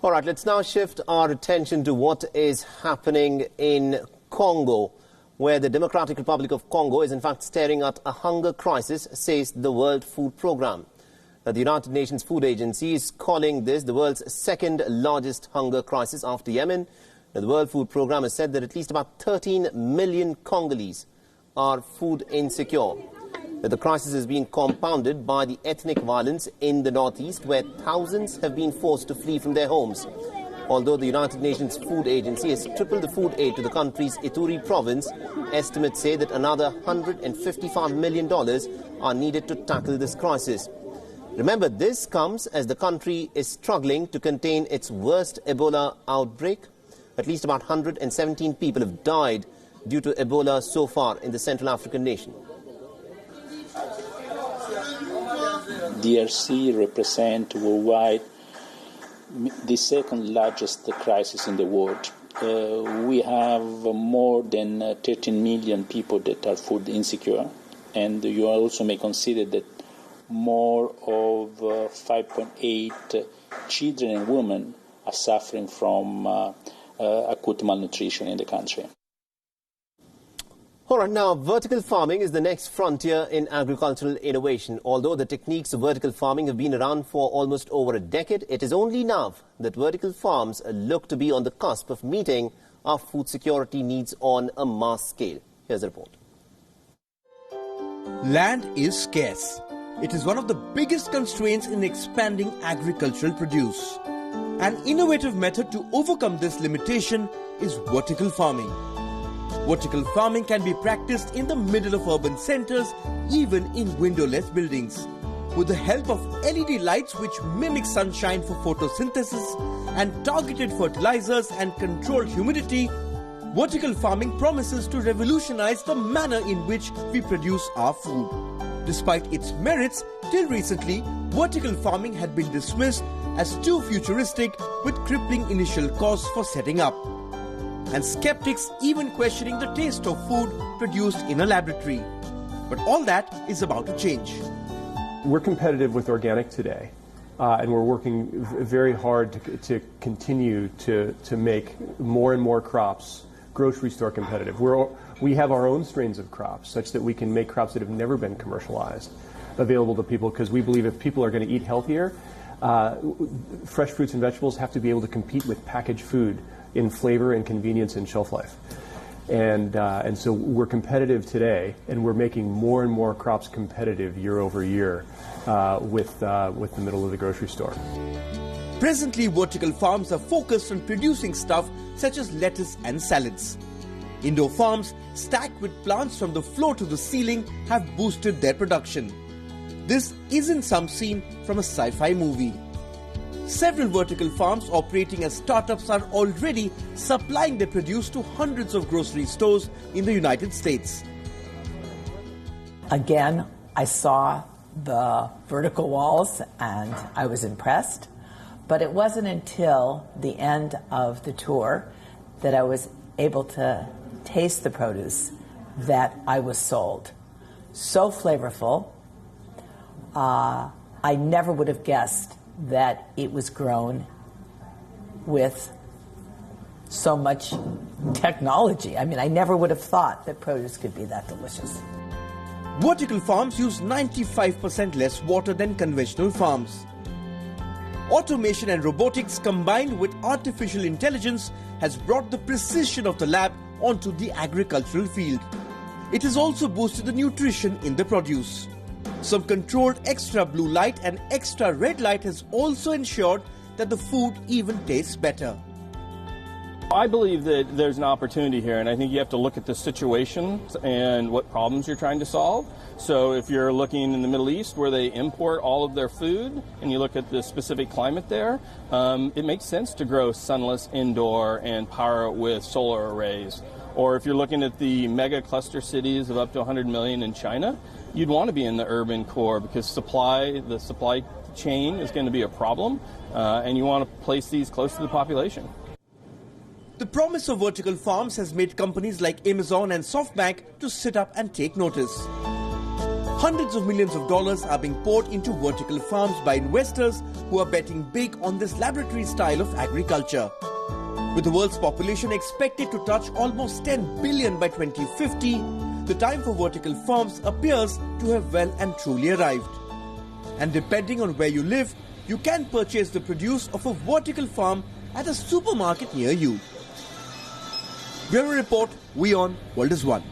All right, let's now shift our attention to what is happening in Congo, where the Democratic Republic of Congo is in fact staring at a hunger crisis, says the World Food Programme. The United Nations Food Agency is calling this the world's second largest hunger crisis after Yemen. The World Food Programme has said that at least about 13 million Congolese are food insecure. The crisis has been compounded by the ethnic violence in the northeast, where thousands have been forced to flee from their homes. Although the United Nations Food Agency has tripled the food aid to the country's Ituri province, estimates say that another $155 million are needed to tackle this crisis. Remember, this comes as the country is struggling to contain its worst Ebola outbreak. At least about 117 people have died due to Ebola so far in the Central African nation. DRC represents worldwide the second largest crisis in the world. We have more than 13 million people that are food insecure, and you also may consider that more of 5.8 children and women are suffering from acute malnutrition in the country. All right, now vertical farming is the next frontier in agricultural innovation. Although the techniques of vertical farming have been around for almost over a decade, it is only now that vertical farms look to be on the cusp of meeting our food security needs on a mass scale. Here's a report. Land is scarce. It is one of the biggest constraints in expanding agricultural produce. An innovative method to overcome this limitation is vertical farming. Vertical farming can be practiced in the middle of urban centers, even in windowless buildings. With the help of LED lights which mimic sunshine for photosynthesis and targeted fertilizers and controlled humidity, vertical farming promises to revolutionize the manner in which we produce our food. Despite its merits, till recently, vertical farming had been dismissed as too futuristic with crippling initial costs for setting up, and skeptics even questioning the taste of food produced in a laboratory. But all that is about to change. We're competitive with organic today, and we're working very hard to continue to make more and more crops grocery store competitive. We have our own strains of crops such that we can make crops that have never been commercialized available to people, because we believe if people are going to eat healthier, fresh fruits and vegetables have to be able to compete with packaged food in flavor and convenience and shelf life. And so we're competitive today, and we're making more and more crops competitive year over year with the middle of the grocery store. Presently, vertical farms are focused on producing stuff such as lettuce and salads. Indoor farms, stacked with plants from the floor to the ceiling, have boosted their production. This isn't some scene from a sci-fi movie. Several vertical farms operating as startups are already supplying their produce to hundreds of grocery stores in the United States. Again, I saw the vertical walls and I was impressed. But it wasn't until the end of the tour that I was able to taste the produce that I was sold. So flavorful. I never would have guessed that it was grown with so much technology. I mean, I never would have thought that produce could be that delicious. Vertical farms use 95% less water than conventional farms. Automation and robotics combined with artificial intelligence has brought the precision of the lab onto the agricultural field. It has also boosted the nutrition in the produce. Some controlled extra blue light and extra red light has also ensured that the food even tastes better. I believe that there's an opportunity here, and I think you have to look at the situation and what problems you're trying to solve. So if you're looking in the Middle East where they import all of their food and you look at the specific climate there, it makes sense to grow sunless indoor and power it with solar arrays. Or if you're looking at the mega cluster cities of up to 100 million in China, you'd want to be in the urban core because the supply chain is going to be a problem, and you want to place these close to the population. The promise of vertical farms has made companies like Amazon and SoftBank to sit up and take notice. Hundreds of millions of dollars are being poured into vertical farms by investors who are betting big on this laboratory style of agriculture. With the world's population expected to touch almost 10 billion by 2050, the time for vertical farms appears to have well and truly arrived. And depending on where you live, you can purchase the produce of a vertical farm at a supermarket near you. Bureau Report, WION, World is One.